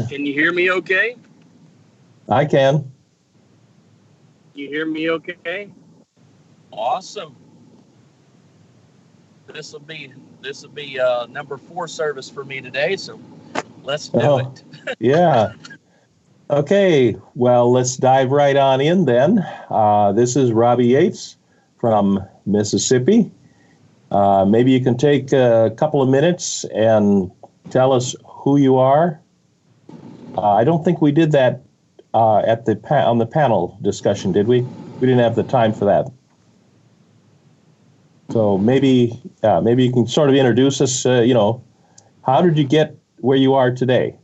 Can you hear me okay? I can. You hear me okay? Awesome. This will be number 4 service for me today, so let's do it. Yeah. Okay, well, let's dive right on in then. This is Robby Yeats from Mississippi. Maybe you can take a couple of minutes and tell us who you are. I don't think we did that on the panel discussion, did we? We didn't have the time for that. So maybe you can sort of introduce us. How did you get where you are today?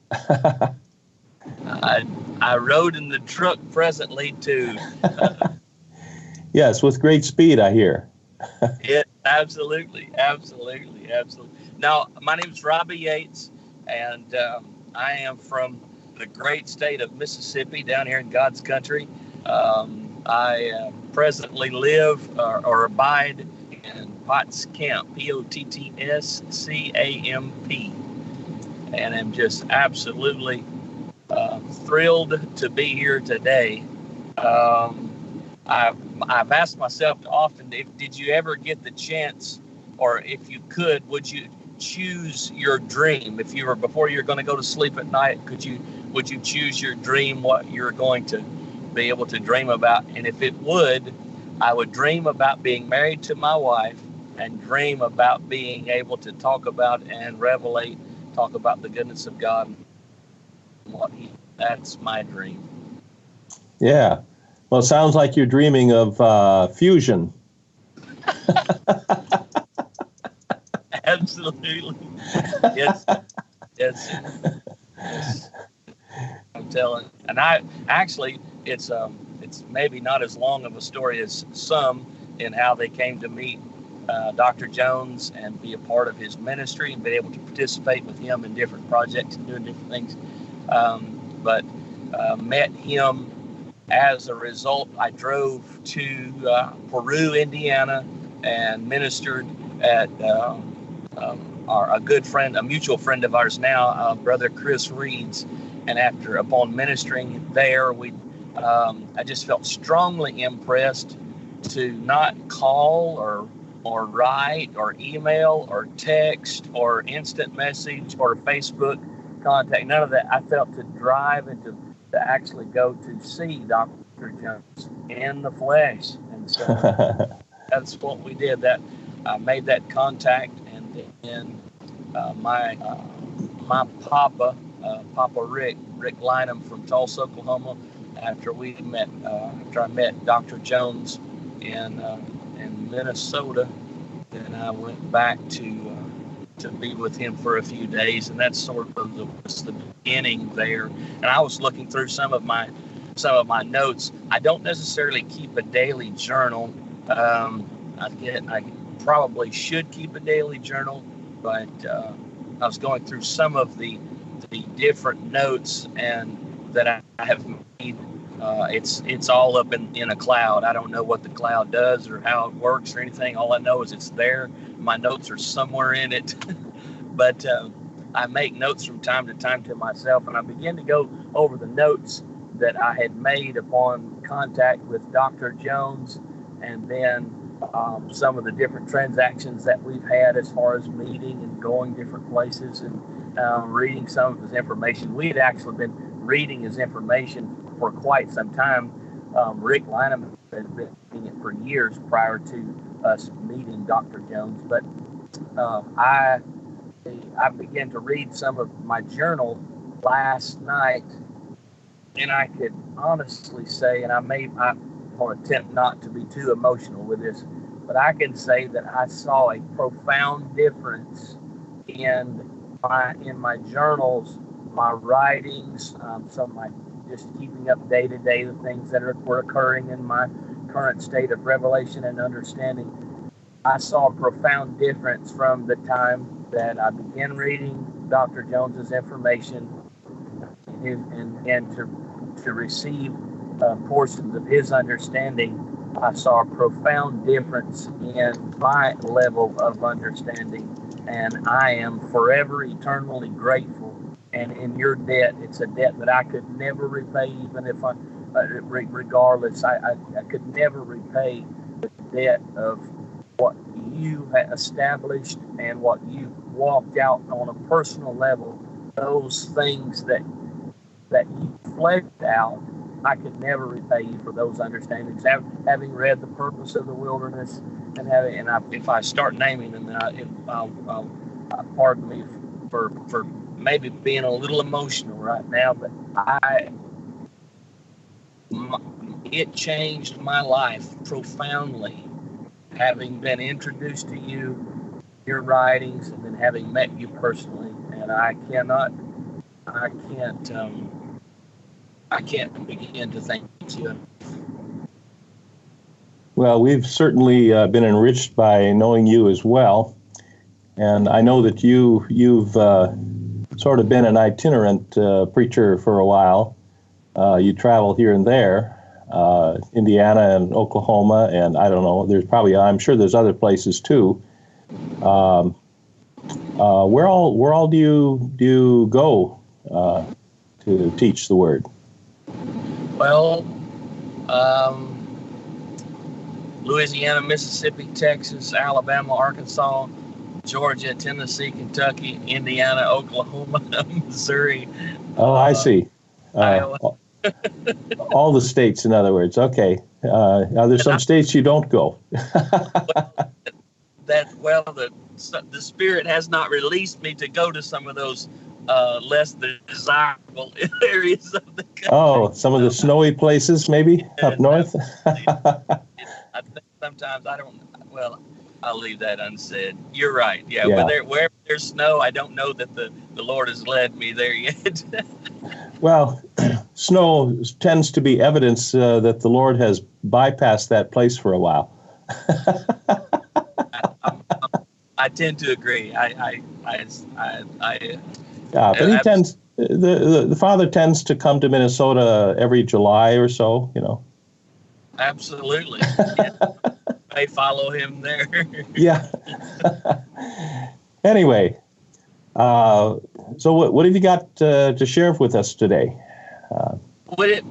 I rode in the truck presently too. Yes, with great speed, I hear. Yeah, absolutely. Now, my name is Robby Yeats, and I am from the great state of Mississippi, down here in God's country. I presently live or abide in Potts Camp, Pottscamp, and I'm just absolutely thrilled to be here today. I've asked myself often, did you ever get the chance, or if you could, would you choose your dream? If you were, before you're going to go to sleep at night, would you choose your dream, what you're going to be able to dream about? And if it would, I would dream about being married to my wife and dream about being able to talk about and talk about the goodness of God. That's my dream. Yeah. Well, it sounds like you're dreaming of fusion. Absolutely. Yes. I'm telling. And I actually, it's maybe not as long of a story as some in how they came to meet Dr. Jones and be a part of his ministry and be able to participate with him in different projects and doing different things. But met him. As a result, I drove to Peru, Indiana, and ministered at a good friend, a mutual friend of ours now, Brother Chris Reed's. And upon ministering there, I just felt strongly impressed to not call or write or email or text or instant message or Facebook contact. None of that. I felt to drive and to actually go to see Dr. Jones in the flesh. And so that's what we did. That I made that contact, and then my Papa Rick Lynham from Tulsa, Oklahoma, after I met Dr. Jones in Minnesota, then I went back to be with him for a few days, and that's sort of the beginning there. And I was looking through some of my notes. I don't necessarily keep a daily journal. I probably should keep a daily journal, but I was going through some of the different notes and that I have made. It's all up in a cloud. I don't know what the cloud does or how it works or anything. All I know is it's there. My notes are somewhere in it. But I make notes from time to time to myself, and I begin to go over the notes that I had made upon contact with Dr. Jones, and then some of the different transactions that we've had as far as meeting and going different places and reading some of his information. We had actually been reading his information for quite some time. Rick Lynham had been reading it for years prior to us meeting Dr. Jones. But I began to read some of my journal last night, and I could honestly say, and I will attempt not to be too emotional with this, but I can say that I saw a profound difference in my journals, my writings, some of my just keeping up day to day the things that were occurring in my current state of revelation and understanding. I saw a profound difference from the time that I began reading Dr. Jones's information and to receive portions of his understanding. I saw a profound difference in my level of understanding, and I am forever eternally grateful and in your debt. It's a debt that I could never repay, even if regardless, I could never repay the debt of what you had established and what you walked out on a personal level. Those things that you fleshed out, I could never repay you for those understandings. Having read The Purpose of the Wilderness, if I start naming them, pardon me for maybe being a little emotional right now, but it changed my life profoundly, having been introduced to you, your writings, and then having met you personally. And I can't begin to thank you. Well, we've certainly been enriched by knowing you as well, and I know that you've sort of been an itinerant preacher for a while. You travel here and there, Indiana and Oklahoma, and I don't know. I'm sure there's other places too. Where all do you go to teach the word? Well, Louisiana, Mississippi, Texas, Alabama, Arkansas, Georgia, Tennessee, Kentucky, Indiana, Oklahoma, Missouri. I see. Iowa. All the states, in other words. Okay. Are there some states you don't go? The Spirit has not released me to go to some of those less desirable areas of the country. Oh, some of the snowy places, maybe up north. I think sometimes I'll leave that unsaid. You're right. Yeah. Wherever there's snow, I don't know that the Lord has led me there yet. Well, snow tends to be evidence that the Lord has bypassed that place for a while. I tend to agree. But he tends. The Father tends to come to Minnesota every July or so. Absolutely. Yeah. I follow him there. Yeah. Anyway, so what have you got to share with us today?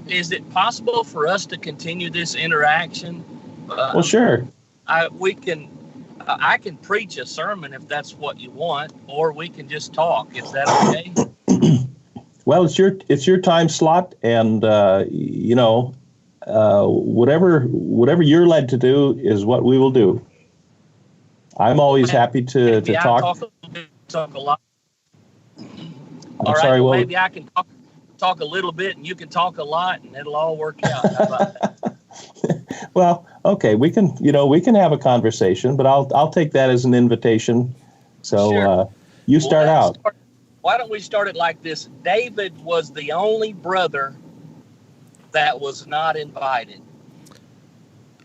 Is it possible for us to continue this interaction? Well, sure. I can preach a sermon if that's what you want, or we can just talk. Is that okay? Well, it's your time slot, and whatever you're led to do is what we will do. I'm always happy to talk. Talk a lot. I'm sorry. Well, maybe I can talk a little bit, and you can talk a lot, and it'll all work out. How about that? Well, okay, we can have a conversation, but I'll take that as an invitation. So sure. You start out. Why don't we start it like this? David was the only brother that was not invited.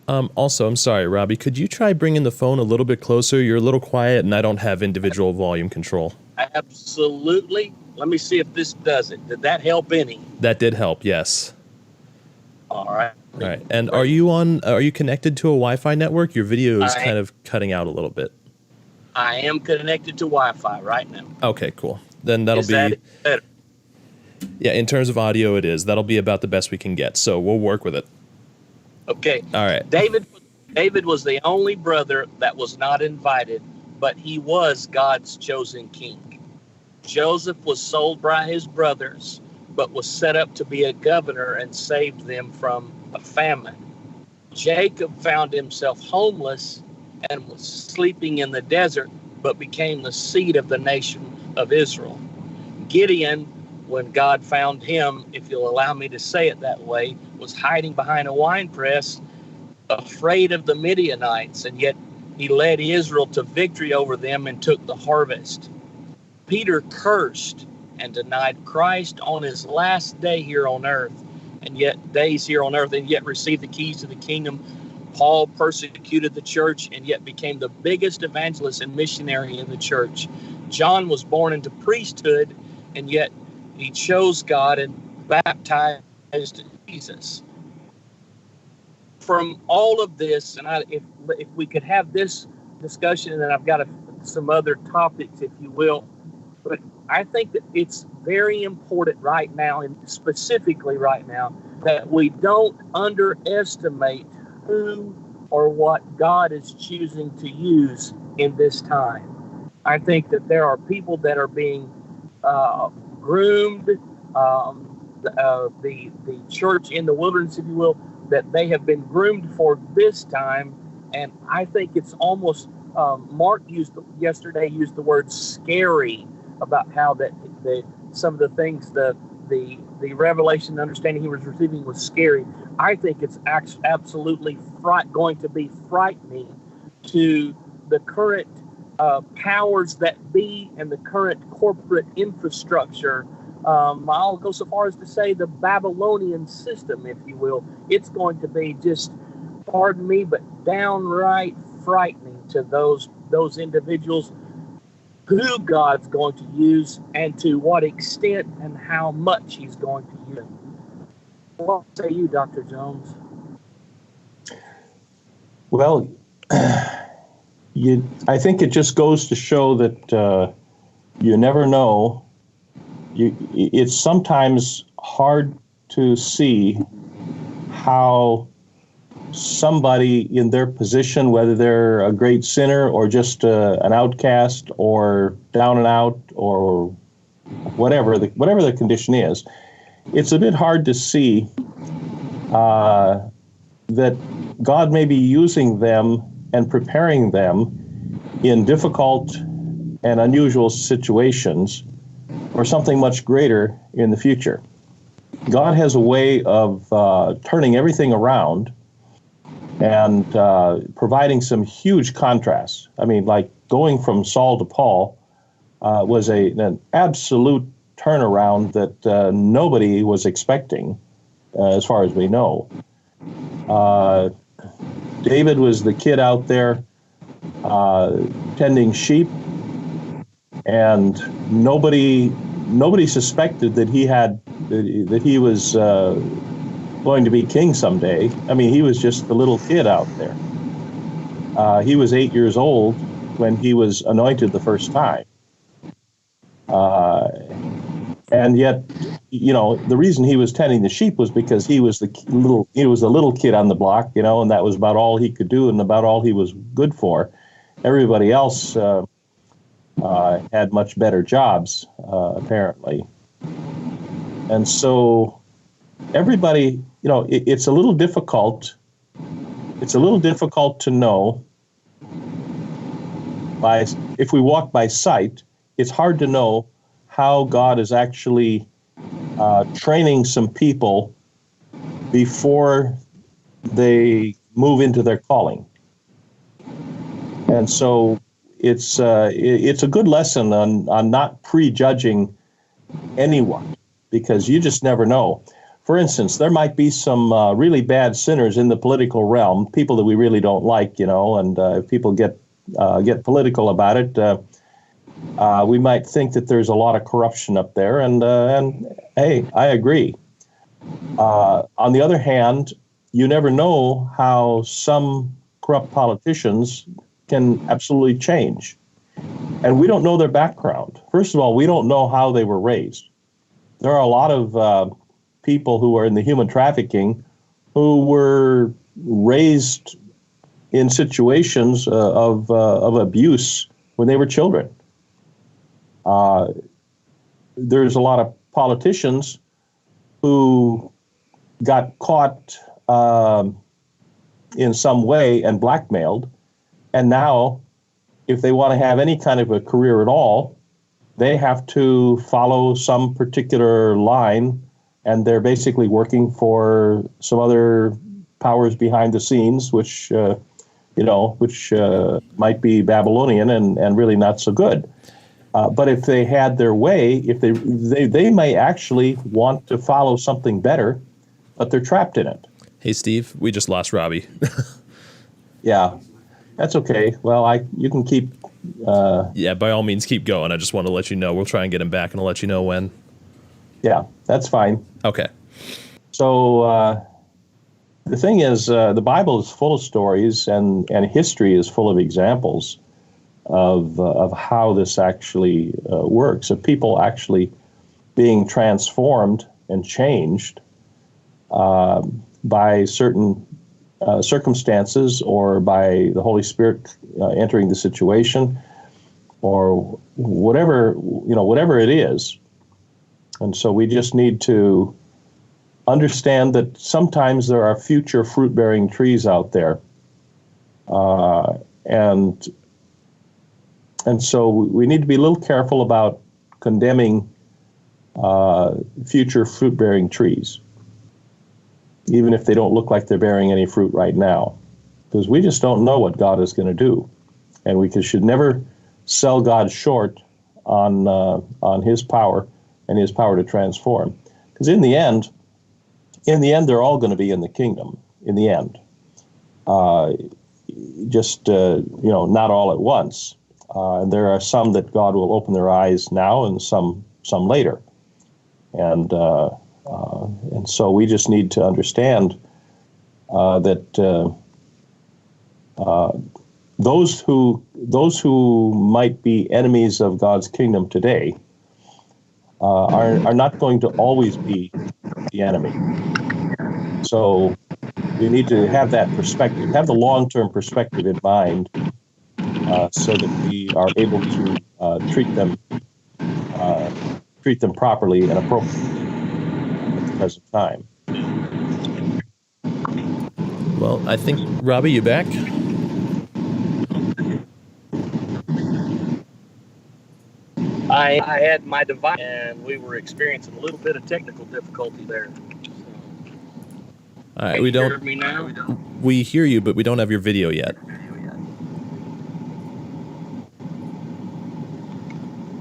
Also, I'm sorry, Robby, could you try bringing the phone a little bit closer? You're a little quiet, and I don't have individual volume control. Absolutely. Let me see if this does it. Did that help any? That did help, yes. All right. All right. And are you connected to a Wi-Fi network? Your video is kind of cutting out a little bit. I am connected to Wi-Fi right now. Okay, cool. Then that'll be that better? Yeah, in terms of audio it is. That'll be about the best we can get. So we'll work with it. Okay. All right. David was the only brother that was not invited, but he was God's chosen king. Joseph was sold by his brothers, but was set up to be a governor and saved them from a famine. Jacob found himself homeless and was sleeping in the desert, but became the seed of the nation of Israel. Gideon, when God found him, if you'll allow me to say it that way, was hiding behind a wine press, afraid of the Midianites, and yet he led Israel to victory over them and took the harvest. Peter cursed and denied Christ on his last day here on earth, and yet received the keys to the kingdom. Paul persecuted the church and yet became the biggest evangelist and missionary in the church. John was born into priesthood, and yet he chose God and baptized Jesus. From all of this, and if we could have this discussion, and then I've got some other topics, if you will, but I think that it's very important right now, and specifically right now, that we don't underestimate who or what God is choosing to use in this time. I think that there are people that are being groomed, the church in the wilderness, if you will, that they have been groomed for this time. And I think it's almost, Mark used the word scary about how that some of the things, the revelation and understanding he was receiving was scary. I think it's absolutely going to be frightening to the current powers that be and the current corporate infrastructure. I'll go so far as to say the Babylonian system, if you will. It's going to be just, pardon me, but downright frightening to those individuals who God's going to use and to what extent and how much he's going to use them. What say you, Dr. Jones? Well, I think it just goes to show that you never know. It's sometimes hard to see how somebody in their position, whether they're a great sinner or just an outcast or down and out or whatever the condition is, it's a bit hard to see that God may be using them and preparing them in difficult and unusual situations for something much greater in the future. God has a way of turning everything around and providing some huge contrasts. I mean, like going from Saul to Paul was an absolute turnaround that nobody was expecting, as far as we know. David was the kid out there tending sheep, and nobody suspected that he was going to be king someday. I mean, he was just a little kid out there. He was 8 years old when he was anointed the first time. And yet, the reason he was tending the sheep was because he was the little kid on the block, and that was about all he could do and about all he was good for. Everybody else had much better jobs, apparently. And so everybody, it's a little difficult. It's a little difficult to know if we walk by sight. It's hard to know how God is actually training some people before they move into their calling. And so it's a good lesson on not prejudging anyone, because you just never know. For instance, there might be some really bad sinners in the political realm, people that we really don't like, and if people get political about it, we might think that there's a lot of corruption up there, and hey, I agree. On the other hand, you never know how some corrupt politicians can absolutely change. And we don't know their background. First of all, we don't know how they were raised. There are a lot of people who are in the human trafficking who were raised in situations of abuse when they were children. There's a lot of politicians who got caught in some way and blackmailed, and now if they want to have any kind of a career at all, they have to follow some particular line, and they're basically working for some other powers behind the scenes, which might be Babylonian and really not so good. But if they had their way, if they may actually want to follow something better, but they're trapped in it. Hey, Steve, we just lost Robby. Yeah, that's okay. Well, you can keep. Yeah, by all means, keep going. I just want to let you know. We'll try and get him back, and I'll let you know when. Yeah, that's fine. Okay. So the thing is, the Bible is full of stories, and history is full of examples of how this actually works, of people actually being transformed and changed by certain circumstances, or by the Holy Spirit entering the situation, or whatever it is. And so we just need to understand that sometimes there are future fruit-bearing trees out there, and so we need to be a little careful about condemning future fruit-bearing trees, even if they don't look like they're bearing any fruit right now, because we just don't know what God is going to do, and we should never sell God short on His power and His power to transform, because in the end, they're all going to be in the kingdom. In the end, not all at once, and there are some that God will open their eyes now, and some later, and so we just need to understand that those who might be enemies of God's kingdom today are not going to always be the enemy. So we need to have that perspective, have the long-term perspective in mind, so that we are able to treat them properly and appropriately at the present time. Well, I think, Robby, you back? I had my device, and we were experiencing a little bit of technical difficulty there. All right, we don't. Hear me now? We hear you, but we don't have your video yet.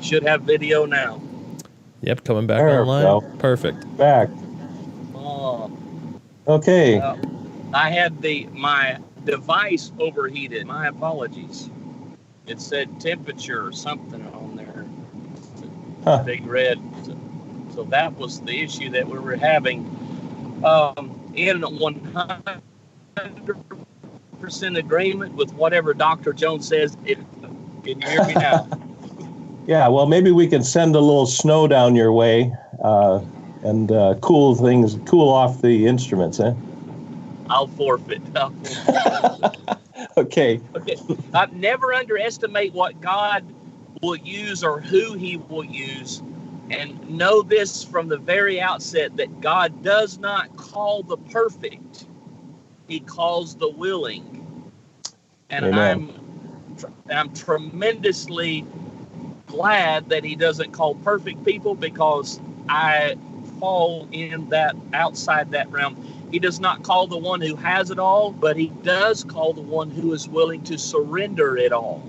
Should have video now. Yep, coming back There we online. go. Perfect. Back. Oh, Okay. I had my device overheated. My apologies. It said temperature or something on there. Huh. Big red. So that was the issue that we were having. In 100% agreement with whatever Dr. Jones says. Can you hear me now? Yeah, well, maybe we can send a little snow down your way and cool off the instruments, eh? I'll forfeit. Okay. Never underestimate what God will use or who He will use. And know this from the very outset, that God does not call the perfect. He calls the willing. And Amen. I'm tremendously glad that He doesn't call perfect people, because I fall in that, outside that realm. He does not call the one who has it all, but He does call the one who is willing to surrender it all.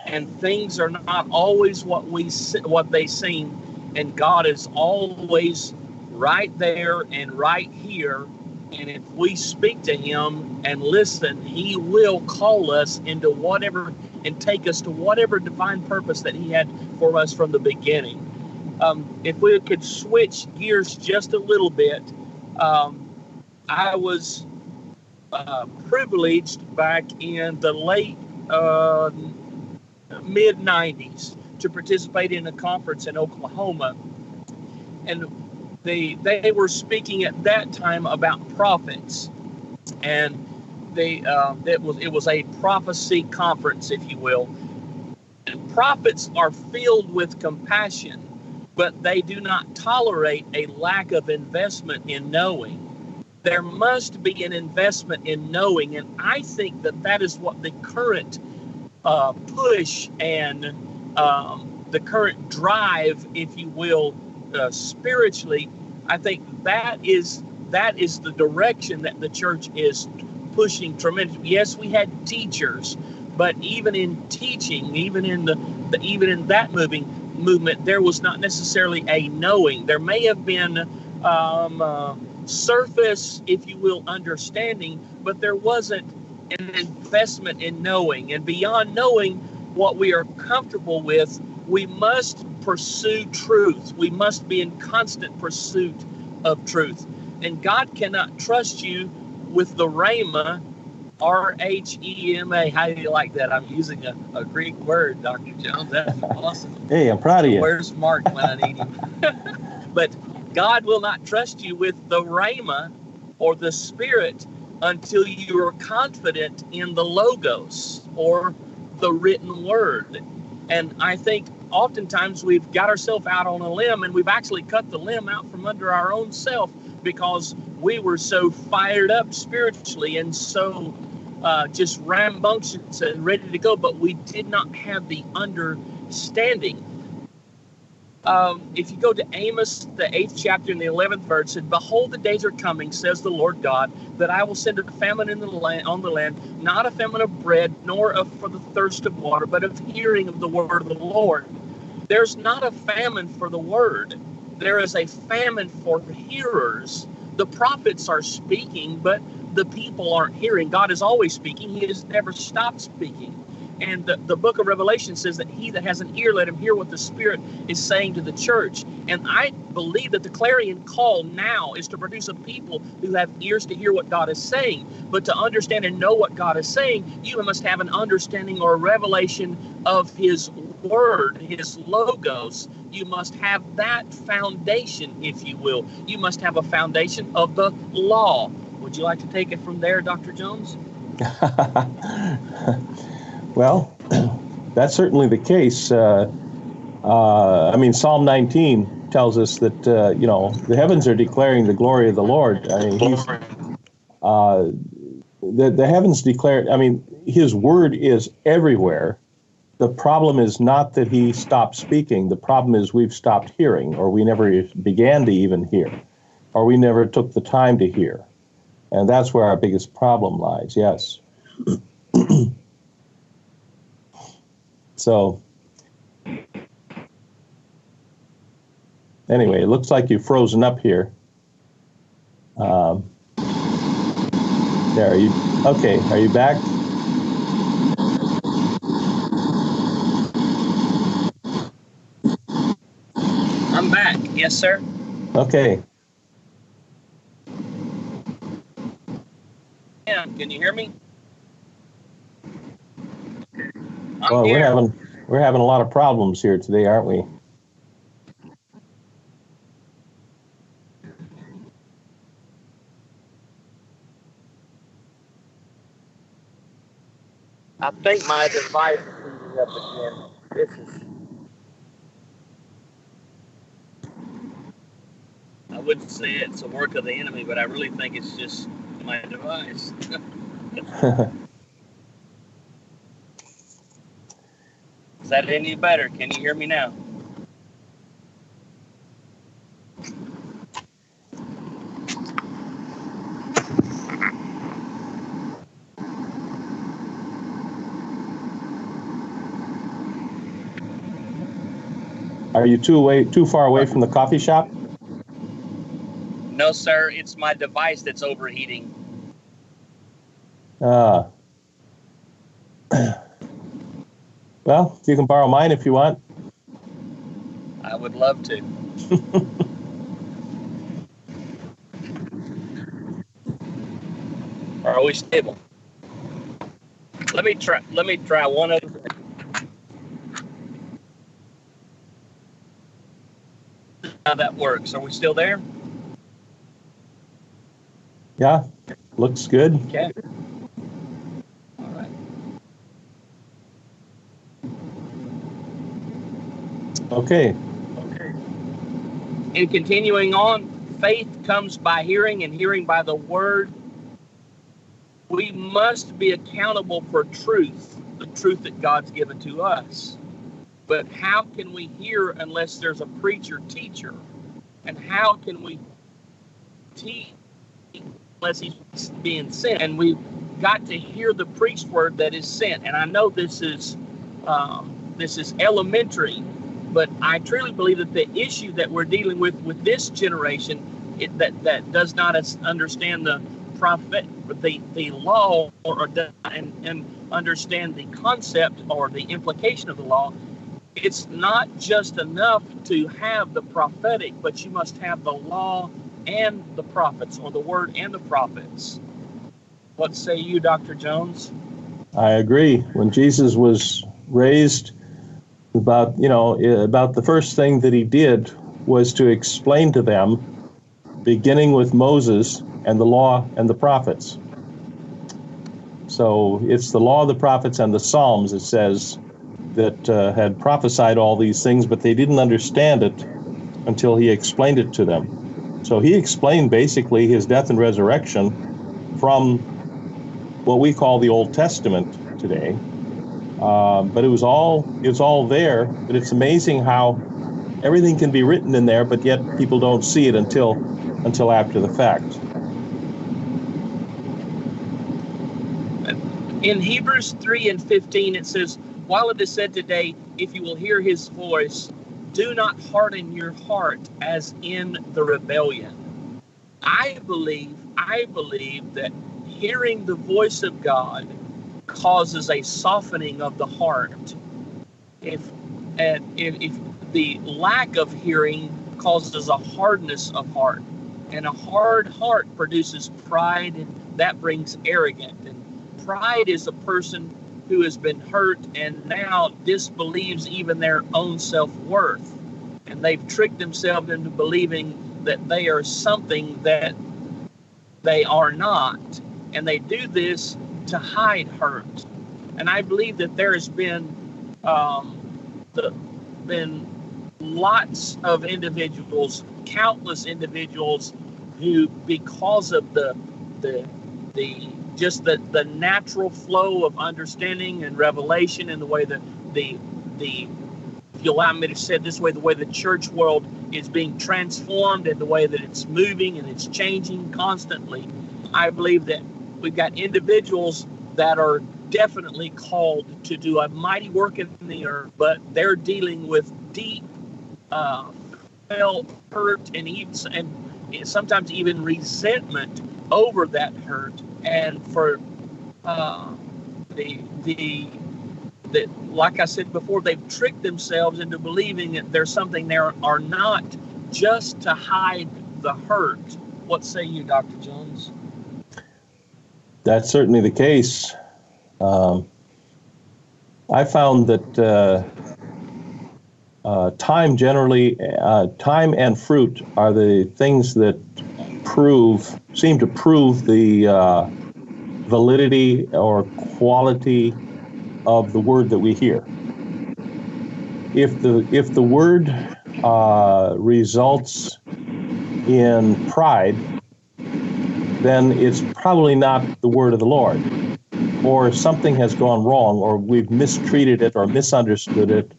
And things are not always what they seem, and God is always right there and right here. And if we speak to Him and listen, He will call us into whatever and take us to whatever divine purpose that He had for us from the beginning. If we could switch gears just a little bit, I was privileged back in the late mid-90s to participate in a conference in Oklahoma, and they were speaking at that time about prophets, and it was a prophecy conference, if you will. And prophets are filled with compassion, but they do not tolerate a lack of investment in knowing. There must be an investment in knowing, and I think that is what the current push and the current drive, if you will, spiritually, I think that is the direction that the church is pushing tremendously. Yes, we had teachers, but even in teaching, even in that movement, there was not necessarily a knowing. There may have been surface, if you will, understanding, but there wasn't an investment in knowing. And beyond knowing what we are comfortable with, we must pursue truth. We must be in constant pursuit of truth. And God cannot trust you with the rhema Rhema. How do you like that? I'm using a Greek word, Dr. Jones. That's awesome. Hey, I'm proud of you. Where's Mark when I need him? But God will not trust you with the Rhema or the Spirit until you are confident in the Logos or the written word. And I think oftentimes we've got ourselves out on a limb, and we've actually cut the limb out from under our own self because we were so fired up spiritually and so just rambunctious and ready to go, but we did not have the understanding. If you go to Amos, the 8th chapter and the 11th verse, it said, "Behold, the days are coming, says the Lord God, that I will send a famine in the land, on the land, not a famine of bread, nor for the thirst of water, but of hearing of the word of the Lord." There's not a famine for the word. There is a famine for hearers. The prophets are speaking, but the people aren't hearing. God is always speaking. He has never stopped speaking. And the book of Revelation says that he that has an ear, let him hear what the Spirit is saying to the church. And I believe that the clarion call now is to produce a people who have ears to hear what God is saying. But to understand and know what God is saying, you must have an understanding or a revelation of his word, his logos. You must have that foundation, if you will. You must have a foundation of the law. Would you like to take it from there, Dr. Jones? Well, that's certainly the case. I mean, Psalm 19 tells us that, the heavens are declaring the glory of the Lord. I mean, the heavens declare, I mean, his word is everywhere. The problem is not that he stopped speaking. The problem is we've stopped hearing, or we never began to even hear, or we never took the time to hear. And that's where our biggest problem lies, yes. So, anyway, it looks like you've frozen up here. There, are you back? I'm back. Yes, sir. Okay. Yeah, can you hear me? Well, we're having a lot of problems here today, aren't we? I think my device is heating up again. I wouldn't say it's a work of the enemy, but I really think it's just my device. Is that any better? Can you hear me now? Are you too far away from the coffee shop? No, sir. It's my device that's overheating. Well, you can borrow mine if you want. I would love to. Are we stable? Let me try one other thing. How that works. Are we still there? Yeah, looks good. Okay. All right. Okay. And continuing on, faith comes by hearing, and hearing by the word. We must be accountable for truth, the truth that God's given to us. But how can we hear unless there's a preacher, teacher? And how can we teach unless he's being sent? And we've got to hear the preached word that is sent. And I know this is elementary, but I truly believe that the issue that we're dealing with this generation, that does not understand the prophet, the law, and understand the concept or the implication of the law. It's not just enough to have the prophetic, but you must have the law and the prophets, or the word and the prophets. What say you, Dr. Jones? I agree. When Jesus was raised, about the first thing that he did was to explain to them, beginning with Moses and the law and the prophets. So it's the law, the prophets, and the Psalms, it says, that had prophesied all these things, but they didn't understand it until he explained it to them. So he explained basically his death and resurrection from what we call the Old Testament today. But it was all there. But it's amazing how everything can be written in there, but yet people don't see it until after the fact. In Hebrews 3:15, it says, while it is said today, if you will hear his voice, do not harden your heart as in the rebellion. I believe that hearing the voice of God causes a softening of the heart. If the lack of hearing causes a hardness of heart, and a hard heart produces pride, and that brings arrogance. And pride is a person who has been hurt and now disbelieves even their own self-worth. And they've tricked themselves into believing that they are something that they are not. And they do this to hide hurt. And I believe that there has been lots of individuals, countless individuals, who, because of the natural flow of understanding and revelation, and the way that if you allow me to say it this way, the way the church world is being transformed and the way that it's moving and it's changing constantly, I believe that we've got individuals that are definitely called to do a mighty work in the earth, but they're dealing with deep felt hurt and sometimes even resentment over that hurt. And for like I said before, they've tricked themselves into believing that there's something there are not, just to hide the hurt. What say you, Dr. Jones? That's certainly the case. I found that time and fruit are the things that seem to prove the validity or quality of the word that we hear. If the word results in pride, then it's probably not the word of the Lord, or something has gone wrong, or we've mistreated it or misunderstood it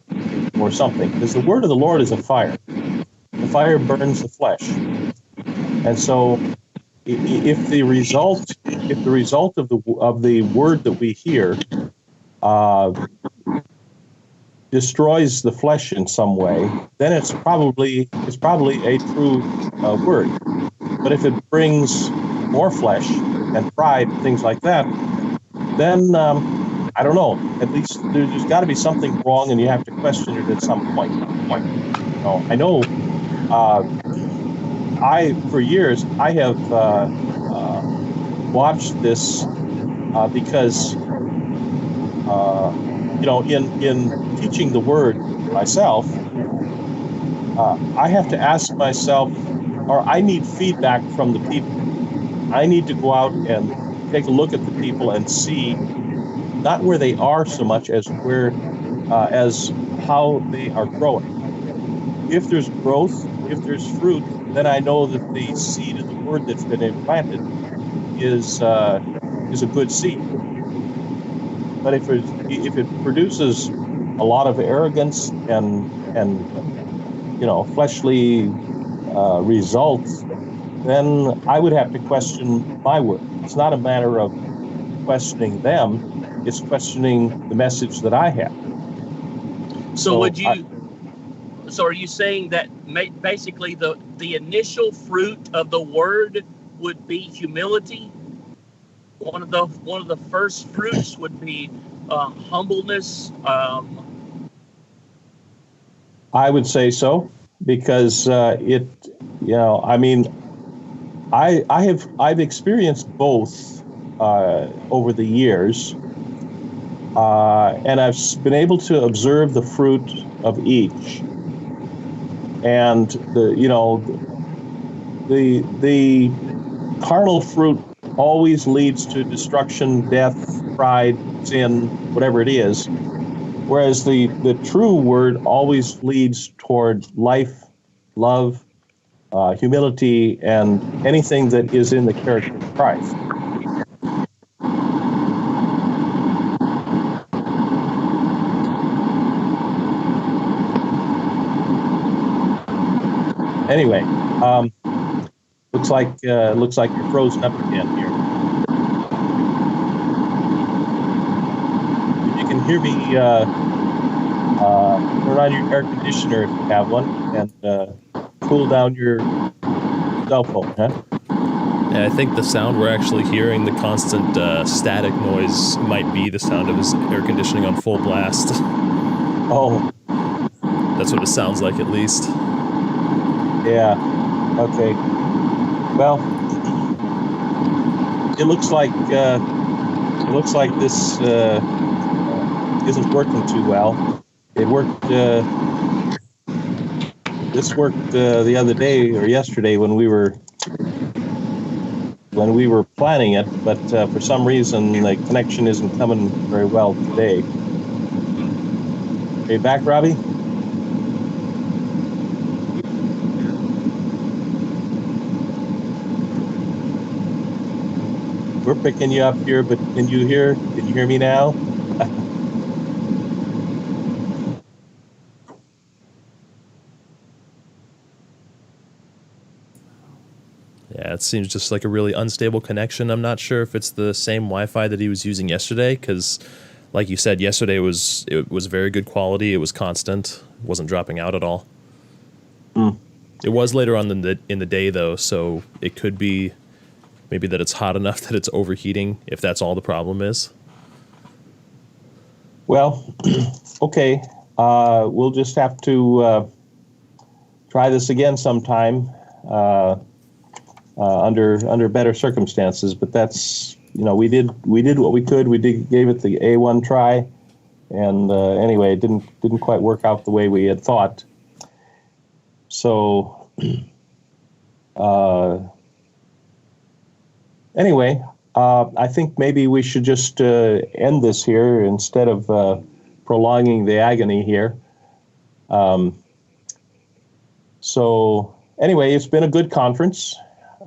or something. Because the word of the Lord is a fire. The fire burns the flesh. And so if the result of the word that we hear destroys the flesh in some way, then it's probably a true word. But if it brings more flesh and pride, things like that, then I don't know. At least there's got to be something wrong, and you have to question it at some point. I know. For years, I have watched this because in teaching the word myself, I have to ask myself, or I need feedback from the people. I need to go out and take a look at the people and see not where they are so much as as how they are growing. If there's growth, if there's fruit, then I know that the seed of the word that's been implanted is a good seed. But if it produces a lot of arrogance and fleshly results, then I would have to question my word. It's not a matter of questioning them; it's questioning the message that I have. So are you saying that basically the initial fruit of the word would be humility? One of the first fruits would be humbleness. I would say so, because I've experienced both over the years, and I've been able to observe the fruit of each. And the carnal fruit always leads to destruction, death, pride, sin, whatever it is, whereas the true word always leads toward life, love, humility, and anything that is in the character of Christ. Anyway, looks like you're frozen up again here. If you can hear me, turn on your air conditioner if you have one, and cool down your cell phone, huh? Yeah, I think the sound we're actually hearing, the constant static noise, might be the sound of his air conditioning on full blast. Oh. That's what it sounds like, at least. Yeah. Okay. Well, it looks like this isn't working too well. It worked. This worked the other day or yesterday when we were planning it, but for some reason the connection isn't coming very well today. Are you back, Robby? We're picking you up here, but can you hear me now? Yeah, it seems just like a really unstable connection. I'm not sure if it's the same Wi-Fi that he was using yesterday, because, like you said, yesterday it was very good quality. It was constant. It wasn't dropping out at all. It was later on in the day, though, so it could be maybe that it's hot enough that it's overheating, if that's all the problem is. Well, okay. We'll just have to try this again sometime under better circumstances. But that's, we did what we could. We gave it the A1 try, and anyway, it didn't quite work out the way we had thought. So. Anyway, I think maybe we should just end this here instead of prolonging the agony here. So anyway, it's been a good conference.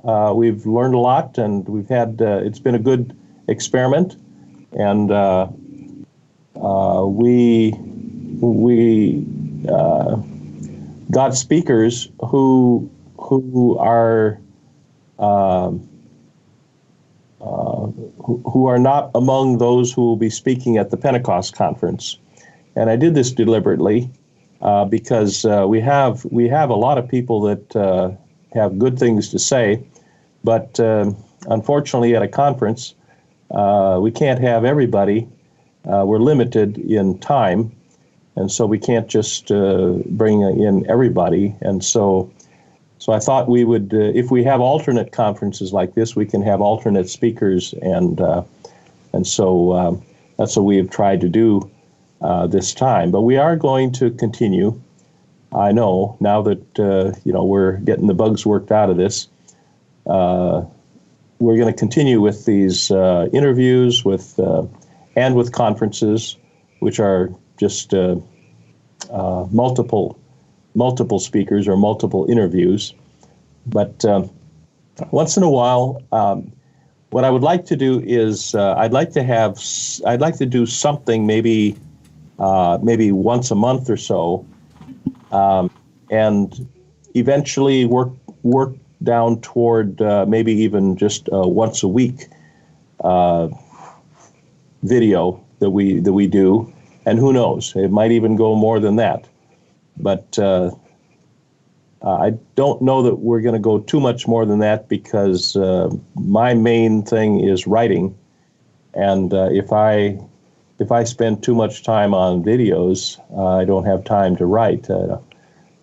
We've learned a lot, and we've had it's been a good experiment, and we got speakers who are. Who are not among those who will be speaking at the Pentecost conference. And I did this deliberately because we have a lot of people that have good things to say, but unfortunately at a conference, we can't have everybody. We're limited in time, and so we can't just bring in everybody. And so I thought we would, if we have alternate conferences like this, we can have alternate speakers, and so that's what we have tried to do this time. But we are going to continue. I know now that we're getting the bugs worked out of this. We're going to continue with these interviews and with conferences, which are just multiple speakers or multiple interviews. But once in a while, what I would like to do is I'd like to do something maybe once a month or so, and eventually work down toward maybe even just once a week video that we do, and who knows, it might even go more than that. But I don't know that we're going to go too much more than that, because my main thing is writing, and if I spend too much time on videos, I don't have time to write,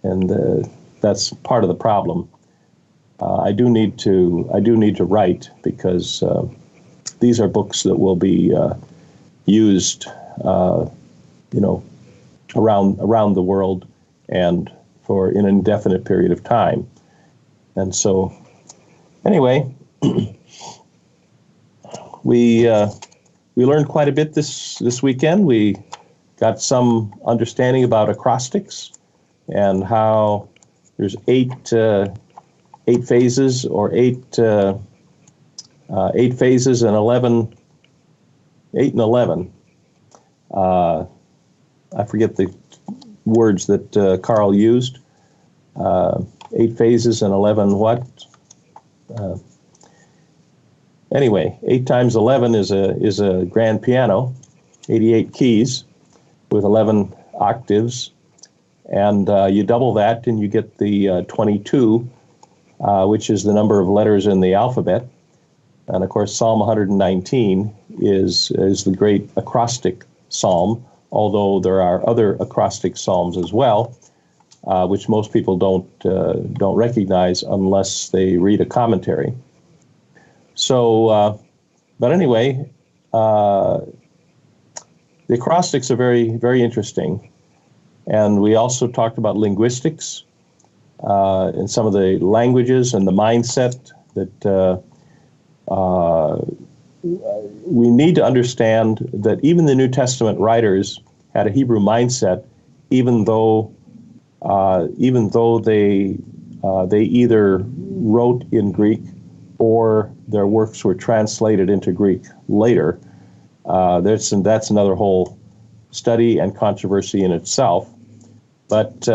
and that's part of the problem. I do need to write, because these are books that will be used, around the world and for an indefinite period of time. And so, anyway, we learned quite a bit this weekend. We got some understanding about acrostics and how there's eight phases, or eight phases, and 8 and 11. I forget the words that Carl used. 8 phases and 11 what? Anyway, 8 times 11 is a grand piano, 88 keys with 11 octaves, and you double that and you get the 22, which is the number of letters in the alphabet. And of course, Psalm 119 is the great acrostic psalm, although there are other acrostic psalms as well, which most people don't recognize unless they read a commentary. So, but anyway, the acrostics are very, very interesting. And we also talked about linguistics and some of the languages and the mindset that we need to understand that even the New Testament writers had a Hebrew mindset, even though they either wrote in Greek or their works were translated into Greek later. That's another whole study and controversy in itself. But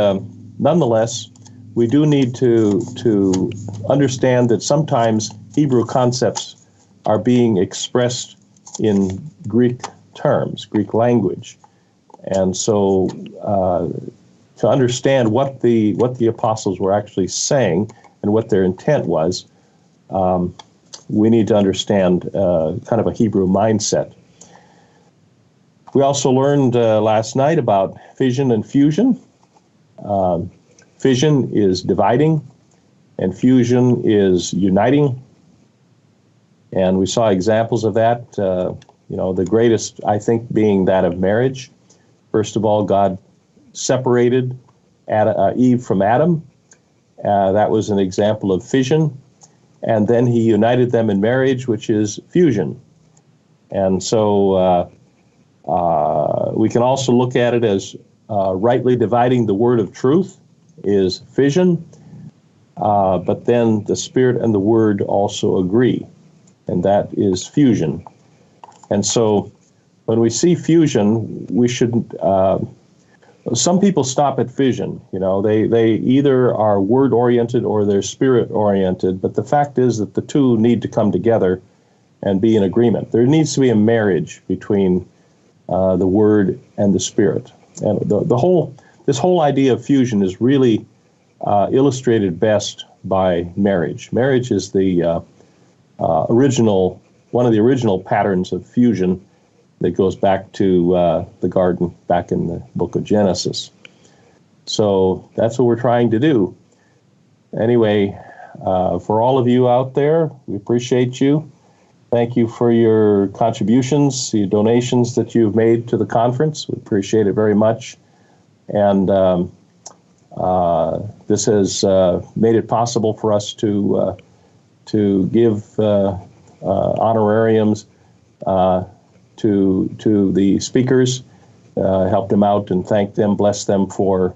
nonetheless, we do need to understand that sometimes Hebrew concepts are being expressed in Greek terms, Greek language. And so to understand what the apostles were actually saying and what their intent was, we need to understand kind of a Hebrew mindset. We also learned last night about fission and fusion. Fission is dividing, and fusion is uniting. And we saw examples of that, the greatest, I think, being that of marriage. First of all, God separated Eve from Adam. That was an example of fission. And then he united them in marriage, which is fusion. And so we can also look at it as rightly dividing the word of truth is fission. But then the Spirit and the Word also agree, and that is fusion. And so when we see fusion, we shouldn't, some people stop at fission. They either are word-oriented or they're spirit-oriented, but the fact is that the two need to come together and be in agreement. There needs to be a marriage between the Word and the Spirit. And this whole idea of fusion is really illustrated best by marriage. Marriage is the one of the original patterns of fusion that goes back to the garden, back in the book of Genesis. So that's what we're trying to do. Anyway, for all of you out there, we appreciate you. Thank you for your contributions, the donations that you've made to the conference. We appreciate it very much. And this has made it possible for us to give honorariums to the speakers, help them out and thank them, bless them for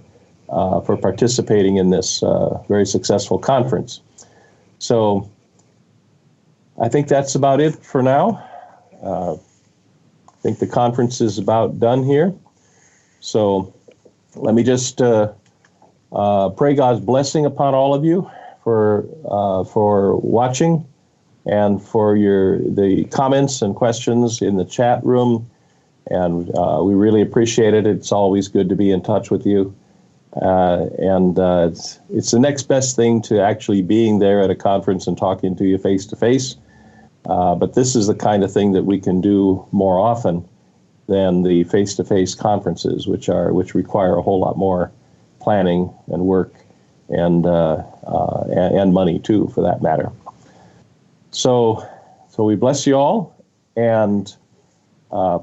participating in this very successful conference. So I think that's about it for now. I think the conference is about done here. So let me just pray God's blessing upon all of you for watching and for the comments and questions in the chat room. And we really appreciate it. It's always good to be in touch with you. It's the next best thing to actually being there at a conference and talking to you face to face. But this is the kind of thing that we can do more often than the face-to-face conferences, which require a whole lot more planning and work and money too, for that matter. So we bless you all, and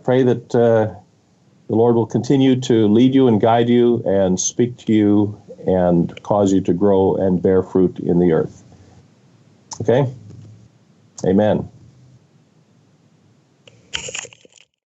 pray that the Lord will continue to lead you and guide you and speak to you and cause you to grow and bear fruit in the earth. Okay? Amen.